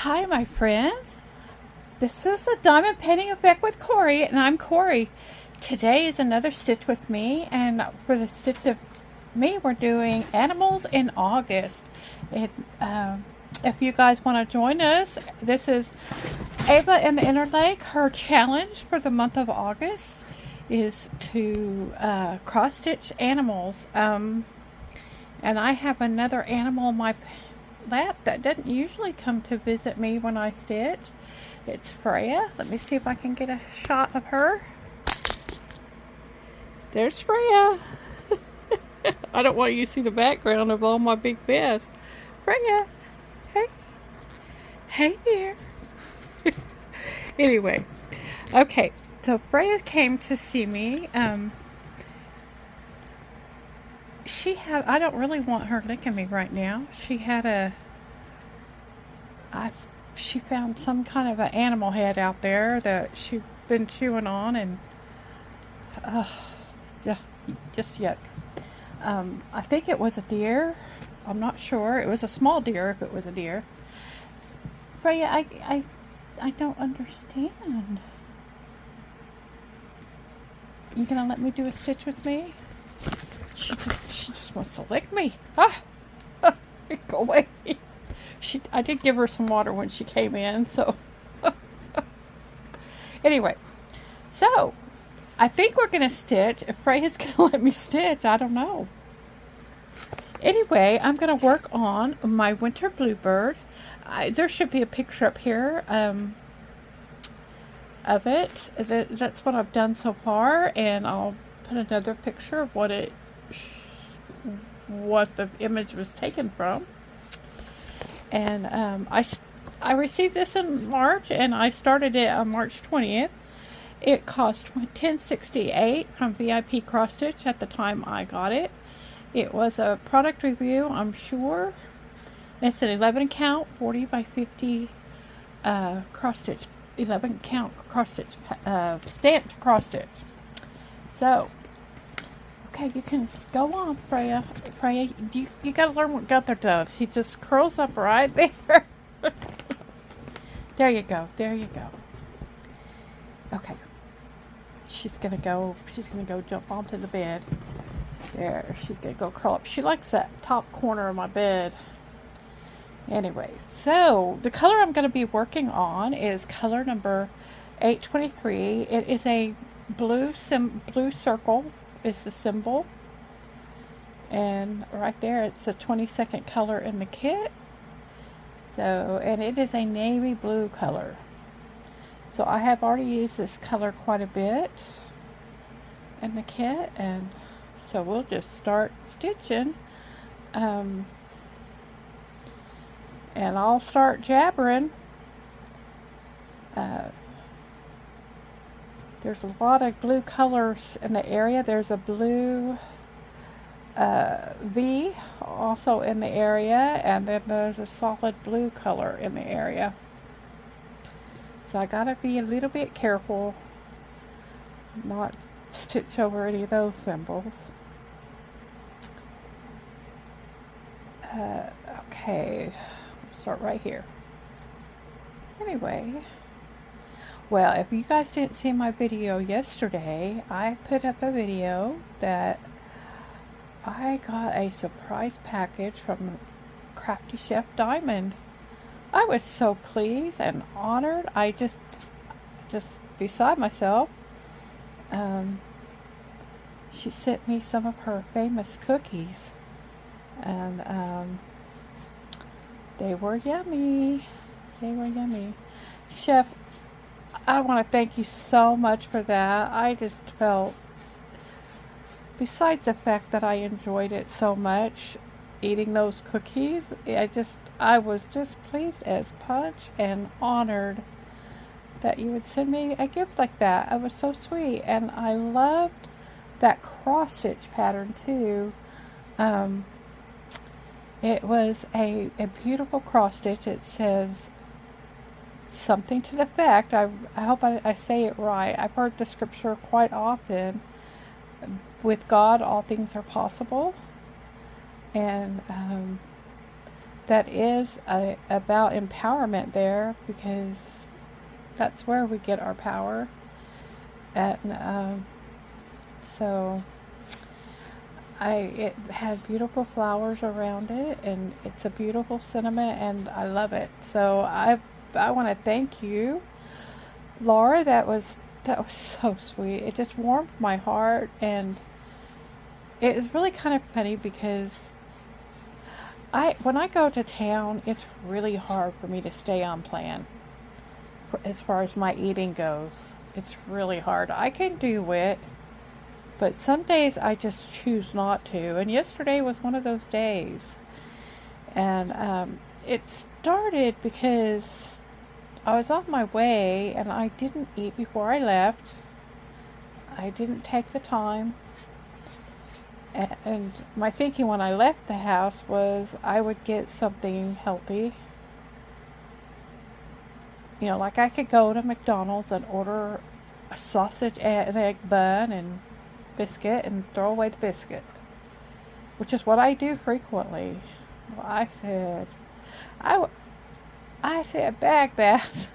Hi, my friends. This is the Diamond Painting Effect with Cori, and I'm Cori. Today is another Stitch with Me, and for the Stitch of Me, we're doing Animals in August. If you guys want to join us, this is Ava in the Inner Lake. Her challenge for the month of August is to cross-stitch animals. And I have another animal in my lap that doesn't usually come to visit me when I stitch. It's Freya. Let me see if I can get a shot of her. There's Freya. I don't want you to see the background of all my big vests. Freya. Hey. Hey there. Anyway. Okay. So Freya came to see me. I don't really want her licking me right now. She found some kind of an animal head out there that she'd been chewing on, and yeah, just yuck. I think it was a deer. I'm not sure. It was a small deer if it was a deer. Freya, I don't understand. You gonna let me do a stitch with me? She just wants to lick me. Go away. I did give her some water when she came in, so. Anyway, so I think we're going to stitch. If Freya's going to let me stitch, I don't know. Anyway, I'm going to work on my winter bluebird. There should be a picture up here of it. That's what I've done so far, and I'll put another picture of what the image was taken from. And I received this in March, and I started it on March 20th. It cost $10.68 from VIP Cross Stitch at the time I got it. It was a product review, I'm sure. It's an 11 count, 40 by 50 cross stitch, 11 count cross stitch, stamped cross stitch. So, okay, you can go on, Freya. Freya, you gotta learn what Gunther does. He just curls up right there. There you go. There you go. Okay. She's gonna go jump onto the bed. There, she's gonna go curl up. She likes that top corner of my bed. Anyway, so the color I'm gonna be working on is color number 823. It is a blue circle. Is the symbol, and right there it's the 22nd color in the kit. So, and it is a navy blue color. So I have already used this color quite a bit in the kit, and so we'll just start stitching. And I'll start jabbering. There's a lot of blue colors in the area. There's a blue V also in the area, and then there's a solid blue color in the area. So I gotta be a little bit careful not stitch over any of those symbols. Okay, I'll start right here. Anyway. Well, if you guys didn't see my video yesterday, I put up a video that I got a surprise package from Crafty Chef Diamond. I was so pleased and honored. I just beside myself. She sent me some of her famous cookies, and they were yummy. They were yummy. Chef, I want to thank you so much for that. I just felt, besides the fact that I enjoyed it so much, eating those cookies, I was just pleased as punch and honored that you would send me a gift like that. It was so sweet, and I loved that cross stitch pattern too. It was a beautiful cross stitch. It says something to the effect, I hope I say it right. I've heard the scripture quite often. With God, all things are possible. And that is about empowerment there, because that's where we get our power. And so it has beautiful flowers around it, and it's a beautiful sentiment, and I love it. So I want to thank you, Laura. That was so sweet. It just warmed my heart, and it is really kind of funny because when I go to town, it's really hard for me to stay on plan as far as my eating goes. It's really hard. I can do it, but some days I just choose not to. And yesterday was one of those days. And it started because I was on my way and I didn't eat before I left. I didn't take the time. And my thinking when I left the house was I would get something healthy. You know, like I could go to McDonald's and order a sausage and egg bun and biscuit and throw away the biscuit, which is what I do frequently. Well, I said, bag that.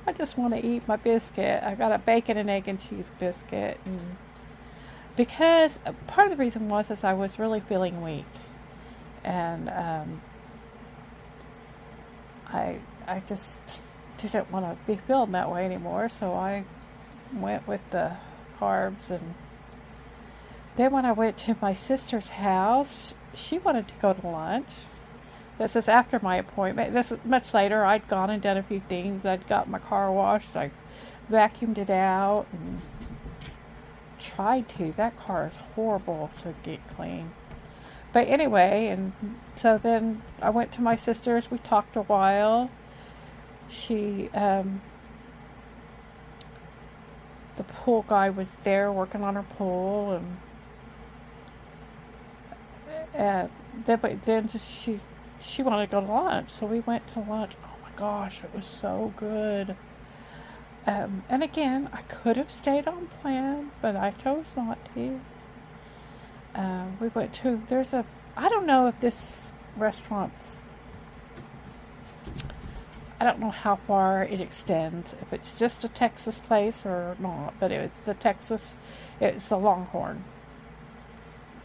I just want to eat my biscuit. I got a bacon and egg and cheese biscuit, and because part of the reason was I was really feeling weak, and I just didn't want to be feeling that way anymore, so I went with the carbs. And then when I went to my sister's house, she wanted to go to lunch. This is after my appointment. This is much later. I'd gone and done a few things. I'd got my car washed. I vacuumed it out and tried to. That car is horrible to get clean. But anyway, and so then I went to my sister's. We talked a while. She, the pool guy was there working on her pool, and then she wanted to go to lunch, so we went to lunch. Oh my gosh, it was so good. And again, I could have stayed on plan, but I chose not to. We went to, I don't know if this restaurant's, I don't know how far it extends, if it's just a Texas place or not, but it's the Longhorn.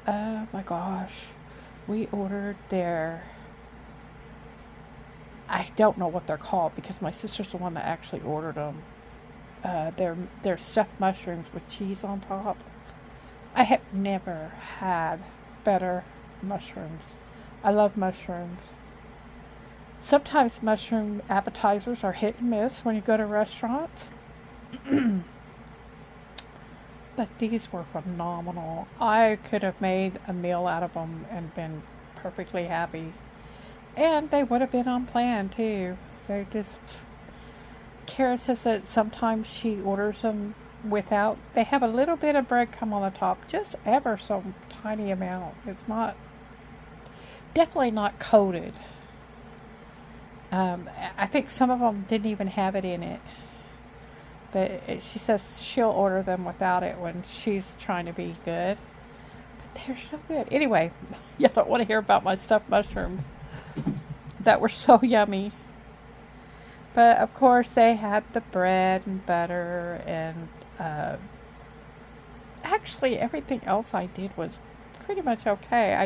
Oh my gosh, we ordered I don't know what they're called because my sister's the one that actually ordered them. They're stuffed mushrooms with cheese on top. I have never had better mushrooms. I love mushrooms. Sometimes mushroom appetizers are hit and miss when you go to restaurants. But these were phenomenal. I could have made a meal out of them and been perfectly happy. And they would have been on plan too. Kara says that sometimes she orders them without, they have a little bit of breadcrumb on the top, just ever so tiny amount. It's definitely not coated. I think some of them didn't even have it in it. But she says she'll order them without it when she's trying to be good. But they're so good. Anyway, you don't want to hear about my stuffed mushrooms that were so yummy. But of course they had the bread and butter, and actually everything else I did was pretty much okay. I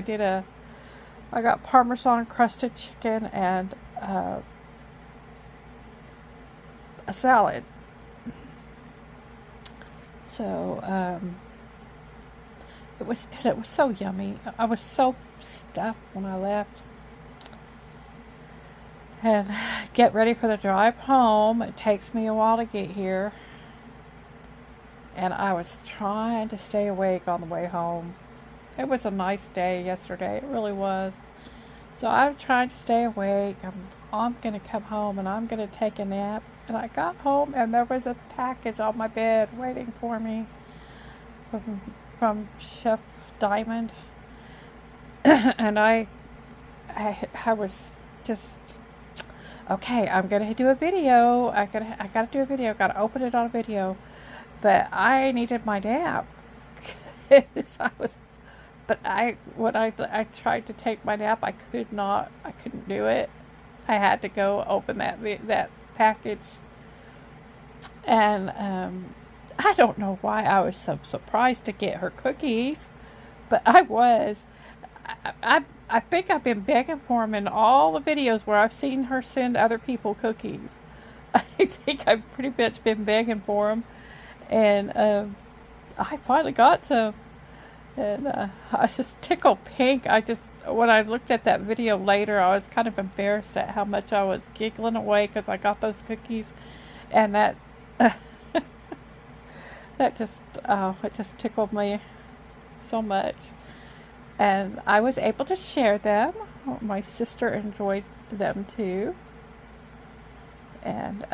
got Parmesan crusted chicken and a salad. So it was so yummy. I was so stuffed when I left. And get ready for the drive home. It takes me a while to get here. And I was trying to stay awake on the way home. It was a nice day yesterday. It really was. So I was trying to stay awake. I'm going to come home and I'm going to take a nap. And I got home and there was a package on my bed waiting for me from Chef Diamond. And I was just, okay, I'm going to do a video. I got to do a video. Got to open it on a video. But I needed my nap. I was but when I tried to take my nap, I couldn't do it. I had to go open that package, and I don't know why I was so surprised to get her cookies, but I was. I think I've been begging for them in all the videos where I've seen her send other people cookies. I think I've pretty much been begging for them, and I finally got some, and I was just tickled pink. When I looked at that video later, I was kind of embarrassed at how much I was giggling away because I got those cookies, and that that just it just tickled me so much. And I was able to share them. My sister enjoyed them too. And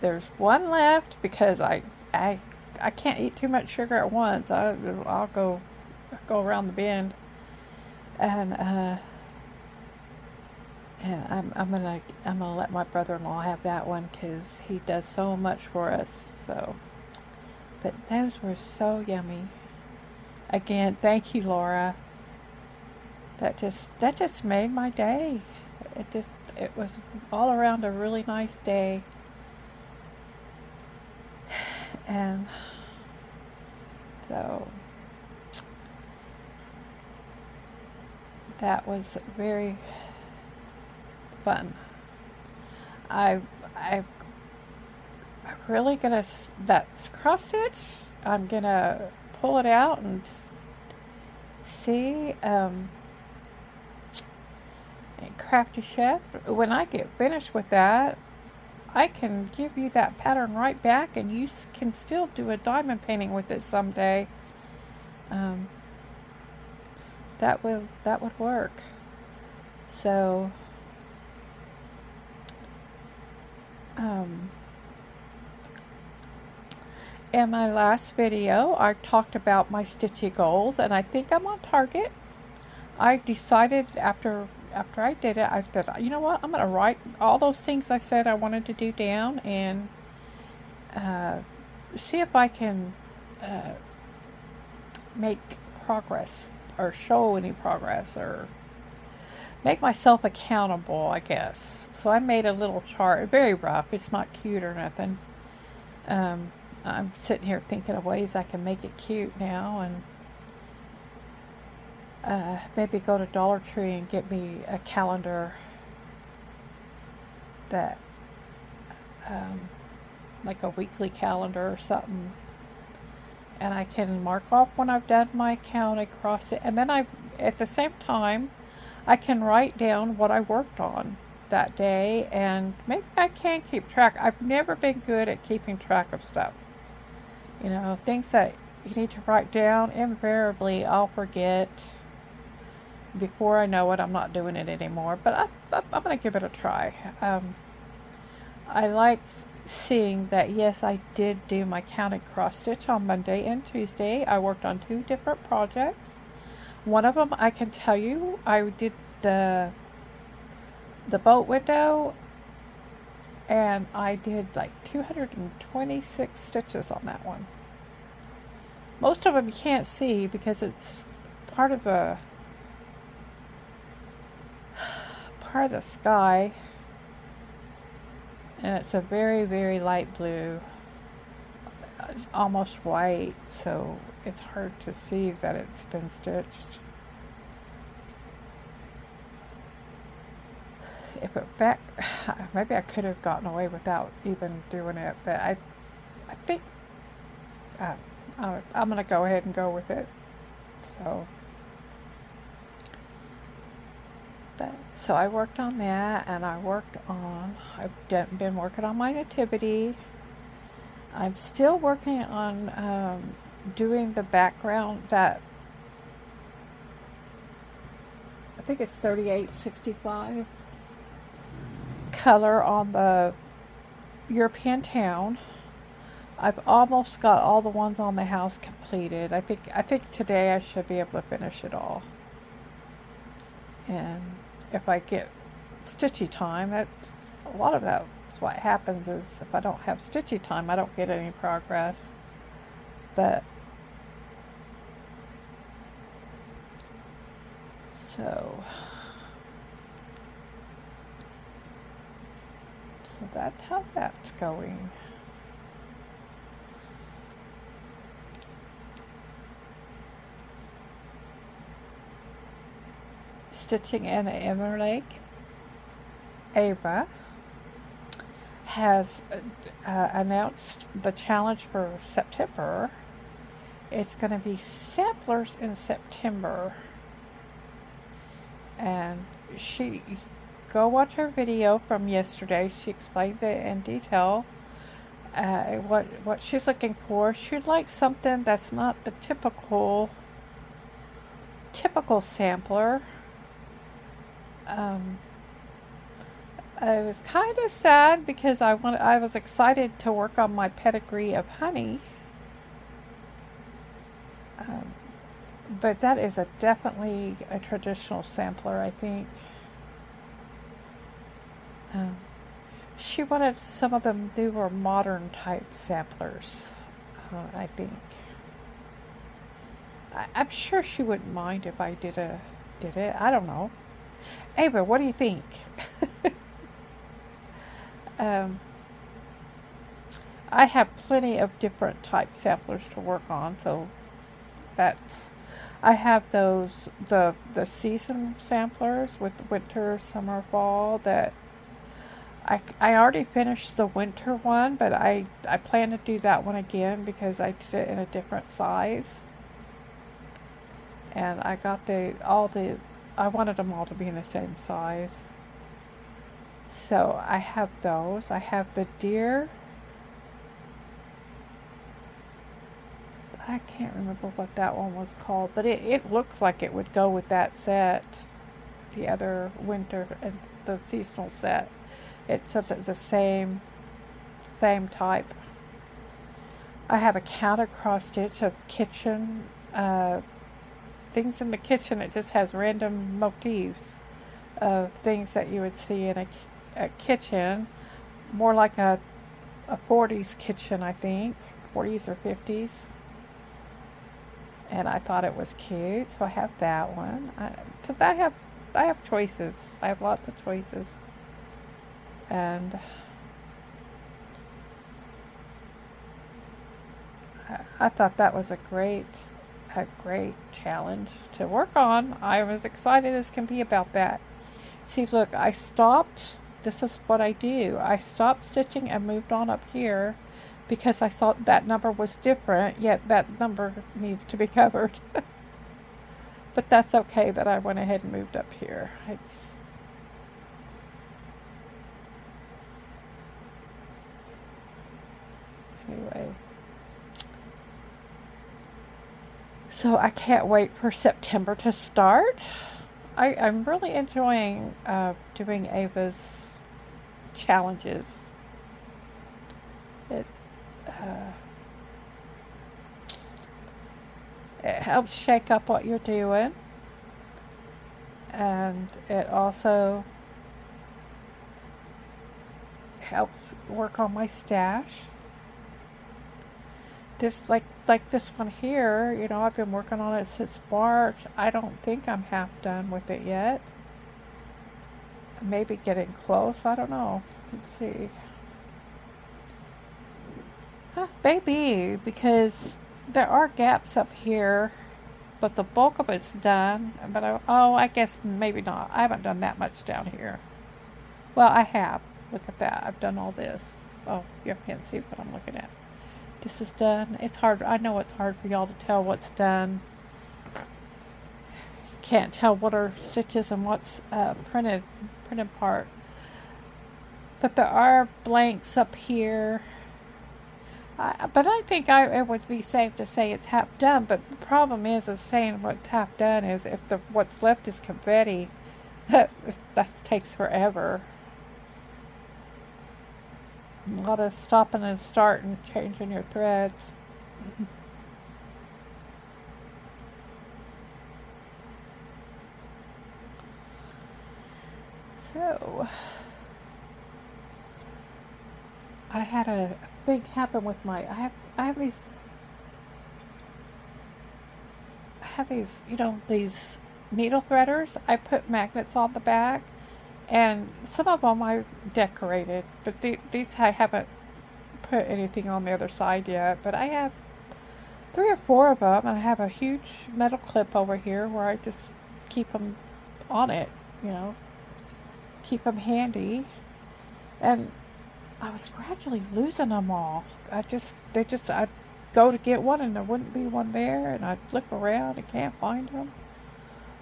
there's one left because I can't eat too much sugar at once. I'll go around the bend, and I'm gonna let my brother-in-law have that one because he does so much for us. So. But those were so yummy. Again, thank you, Laura. That just made my day. It was all around a really nice day. And so that was very fun. I'm really gonna, that cross stitch, I'm gonna pull it out and see, Crafty Chef, when I get finished with that, I can give you that pattern right back and you can still do a diamond painting with it someday. That would work. So, in my last video, I talked about my stitchy goals, and I think I'm on target. I decided after I did it, I said, you know what, I'm going to write all those things I said I wanted to do down and see if I can make progress or show any progress or make myself accountable, I guess. So I made a little chart, very rough, it's not cute or nothing. I'm sitting here thinking of ways I can make it cute now, and maybe go to Dollar Tree and get me a calendar that, like a weekly calendar or something, and I can mark off when I've done my count across it, and then at the same time, I can write down what I worked on that day, and maybe I can keep track. I've never been good at keeping track of stuff. You know, things that you need to write down, invariably I'll forget. Before I know it, I'm not doing it anymore, but I'm going to give it a try. I like seeing that, yes, I did do my counted cross stitch on Monday and Tuesday. I worked on 2 different projects. One of them, I can tell you, I did the boat window, and I did like 226 stitches on that one. Most of them you can't see because it's part of the sky, and it's a very, very light blue, almost white, so it's hard to see that it's been stitched. If it back, maybe I could have gotten away without even doing it, but I think I'm gonna go ahead and go with it. So I worked on that, and I've been working on my nativity. I'm still working on doing the background, that I think it's 3865 color on the European town. I've almost got all the ones on the house completed. I think today I should be able to finish it all. And if I get stitchy time, that's a lot of that sometimes what happens is if I don't have stitchy time, I don't get any progress. But so that's how that's going. Stitching in the inner leg. Ava has announced the challenge for September. It's going to be samplers in September. And go watch her video from yesterday. She explains it in detail. What she's looking for. She'd like something that's not the typical sampler. I was kind of sad because I was excited to work on my pedigree of honey. But that is definitely a traditional sampler, I think. She wanted some of them newer modern type samplers, I think. I'm sure she wouldn't mind if I did it. I don't know. Ava, what do you think? I have plenty of different type samplers to work on, so I have those, the season samplers with winter, summer, fall, that I already finished the winter one, but I plan to do that one again because I did it in a different size. And I got I wanted them all to be in the same size. So I have those. I have the deer. I can't remember what that one was called, but it looks like it would go with that set. The other winter and the seasonal set. It says it's the same type. I have a counter cross stitch of kitchen things in the kitchen. It just has random motifs of things that you would see in a kitchen, more like a 40s kitchen, I think, 40s or 50s. And I thought it was cute, so I have that one. So I have choices. I have lots of choices, and I thought that was a great challenge to work on. I was excited as can be about that. See, look, I stopped. This is what I do. I stopped stitching and moved on up here because I saw that number was different, yet that number needs to be covered. But that's okay that I went ahead and moved up here. Anyway. So I can't wait for September to start. I'm really enjoying doing Ava's challenges. It helps shake up what you're doing, and it also helps work on my stash. This like this one here, you know, I've been working on it since March. I don't think I'm half done with it yet. Maybe getting close. I don't know. Let's see. Maybe, because there are gaps up here, but the bulk of it's done. But I guess maybe not. I haven't done that much down here. Well, I have. Look at that. I've done all this. Oh, you can't see what I'm looking at. This is done. It's hard. I know it's hard for y'all to tell what's done. You can't tell what are stitches and what's printed part. But there are blanks up here. But I think it would be safe to say it's half done. But the problem is saying what's half done is if what's left is confetti, that takes forever. A lot of stopping and starting, changing your threads. So, I had a thing happen with my, I have these, these needle threaders. I put magnets on the back, and some of them I decorated, but these I haven't put anything on the other side yet. But I have 3 or 4 of them, and I have a huge metal clip over here where I just keep them on it, keep them handy. And I was gradually losing them all. I'd go to get one and there wouldn't be one there, and I'd look around and can't find them.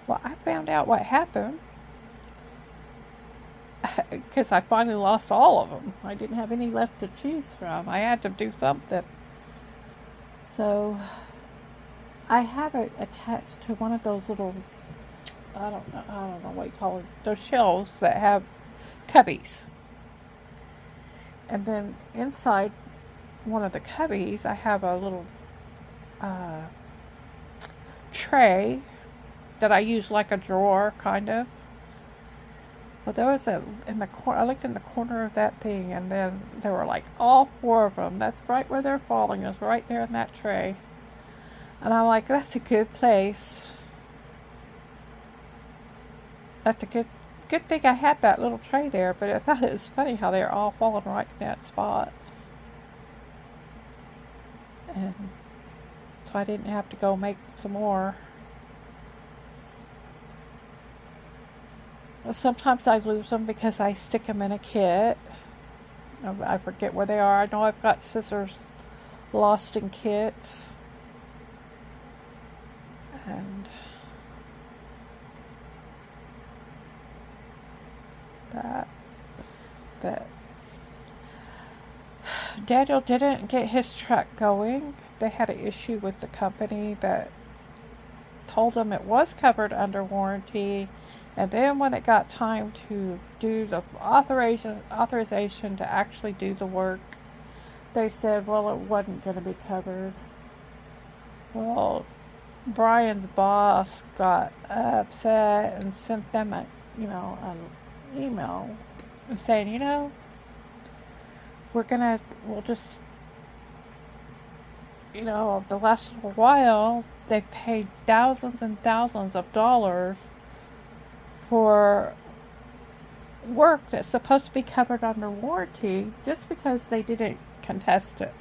Well, I found out what happened because I finally lost all of them. I didn't have any left to choose from. I had to do something. So I have it attached to one of those little, I don't know what you call it, those shelves that have cubbies. And then inside one of the cubbies, I have a little tray that I use like a drawer, kind of. Well, there was in the corner. I looked in the corner of that thing, and then there were like all 4 of them. That's right where they're falling, is right there in that tray. And I'm like, that's a good place. That's a good thing I had that little tray there. But I thought it was funny how they're all falling right in that spot. And so I didn't have to go make some more. Sometimes I lose them because I stick them in a kit. I forget where they are. I know I've got scissors lost in kits. And that. But Daniel didn't get his truck going. They had an issue with the company that told him it was covered under warranty. And then when it got time to do the authorization to actually do the work, they said, well, it wasn't going to be covered. Well, Brian's boss got upset and sent them an email saying, we'll just, the last little while, they paid thousands and thousands of dollars for work that's supposed to be covered under warranty just because they didn't contest it,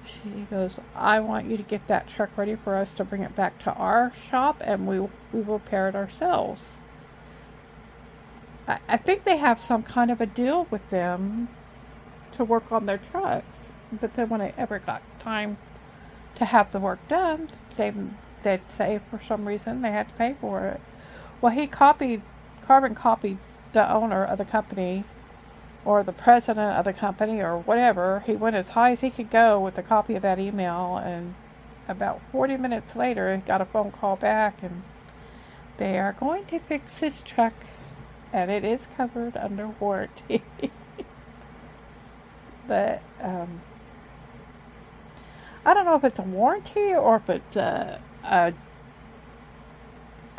She goes, I want you to get that truck ready for us to bring it back to our shop, and we will repair it ourselves. I think they have some kind of a deal with them to work on their trucks, but then when it ever got time to have the work done, they'd say for some reason they had to pay for it. Well, he carbon copied the owner of the company, or the president of the company, or whatever. He went as high as he could go with a copy of that email, and about 40 minutes later, he got a phone call back, and they are going to fix his truck, and it is covered under warranty. But, I don't know if it's a warranty, or if it's a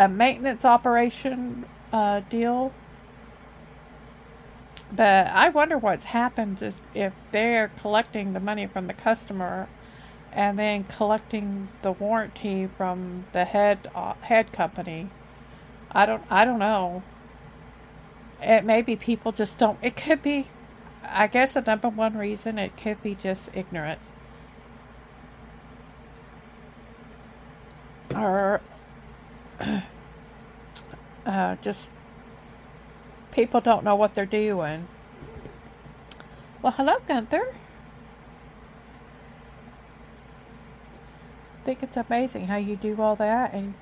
maintenance operation deal. But I wonder what's happened if they're collecting the money from the customer and then collecting the warranty from the head company. I don't know. It may be people just don't. It could be, I guess, the number one reason. It could be just ignorance, or just people don't know what they're doing. Well, hello, Gunther. I think it's amazing how you do all that, and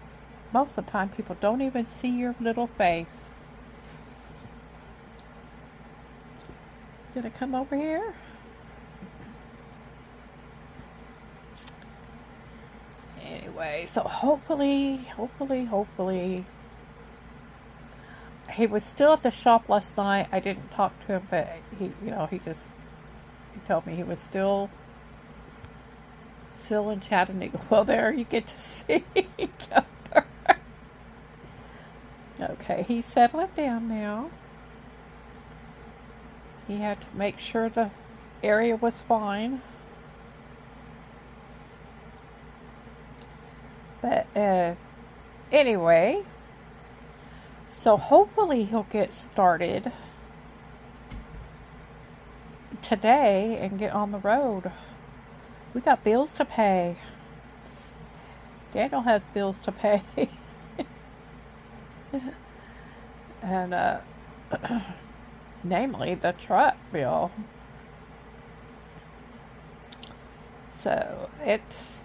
most of the time people don't even see your little face. Gonna come over here? Anyway, so hopefully, he was still at the shop last night. I didn't talk to him, but he told me he was still in Chattanooga. Well, there you get to see each other. Okay, he's settling down now. He had to make sure the area was fine. But anyway, so hopefully he'll get started today and get on the road. We got bills to pay. Daniel has bills to pay. And namely the truck bill. So it's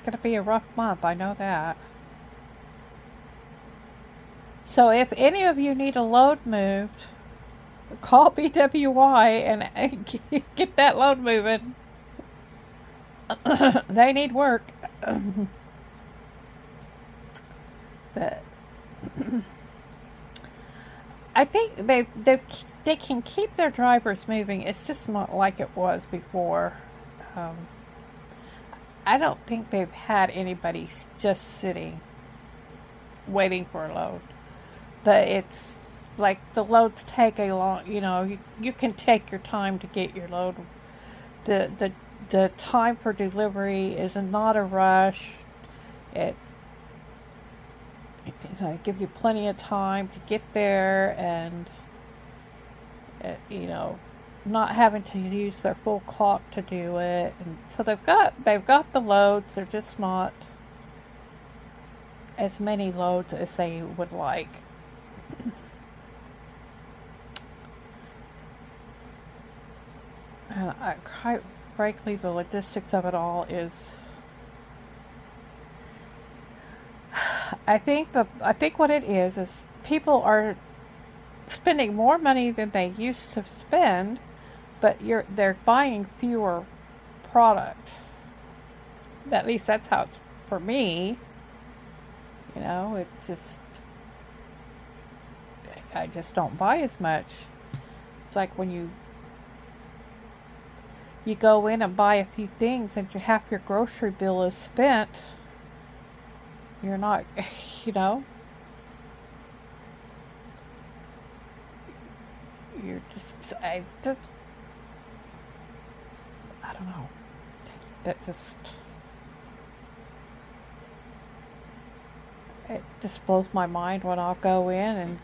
going to be a rough month, I know that. So if any of you need a load moved, call BWY and get that load moving. They need work. But I think they can keep their drivers moving. It's just not like it was before. I don't think they've had anybody just sitting waiting for a load. But it's like the loads take a long, you can take your time to get your load. The time for delivery is not a rush. It give you plenty of time to get there, and not having to use their full clock to do it. And so they've got the loads. They're just not as many loads as they would like. And quite frankly, the logistics of it all is, I think what it is people are spending more money than they used to spend, but they're buying fewer product. At least that's how it's for me. It's just, I just don't buy as much. It's like when you go in and buy a few things and half your grocery bill is spent. You're not, you're just, I don't know. It just blows my mind when I'll go in and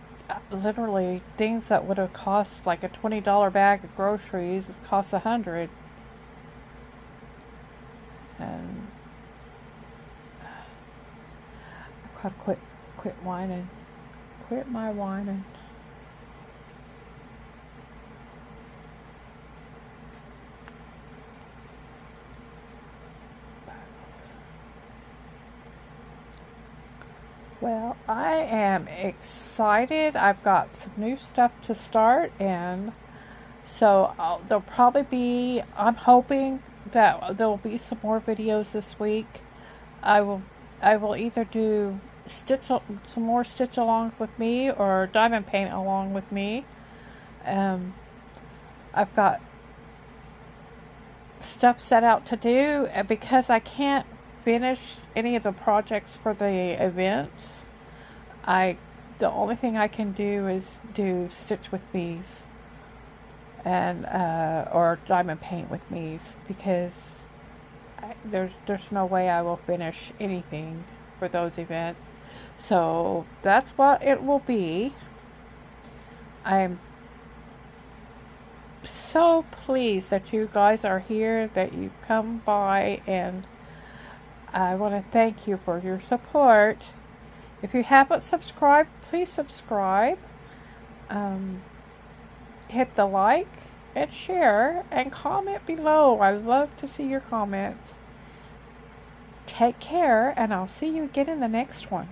literally things that would have cost like a $20 bag of groceries, it costs $100. And I've got to quit whining. Quit my whining. Well, I am excited. I've got some new stuff to start, and so there'll probably be, I'm hoping that there will be some more videos this week. I will either do some more stitch alongs with me or diamond paint along with me. I've got stuff set out to do, because I can't finish any of the projects for the events. The only thing I can do is do stitch with me's and or diamond paint with me's, because there's no way I will finish anything for those events. So that's what it will be. I'm so pleased that you guys are here, that you come by, and I want to thank you for your support. If you haven't subscribed, please subscribe. Hit the like and share and comment below. I love to see your comments. Take care, and I'll see you again in the next one.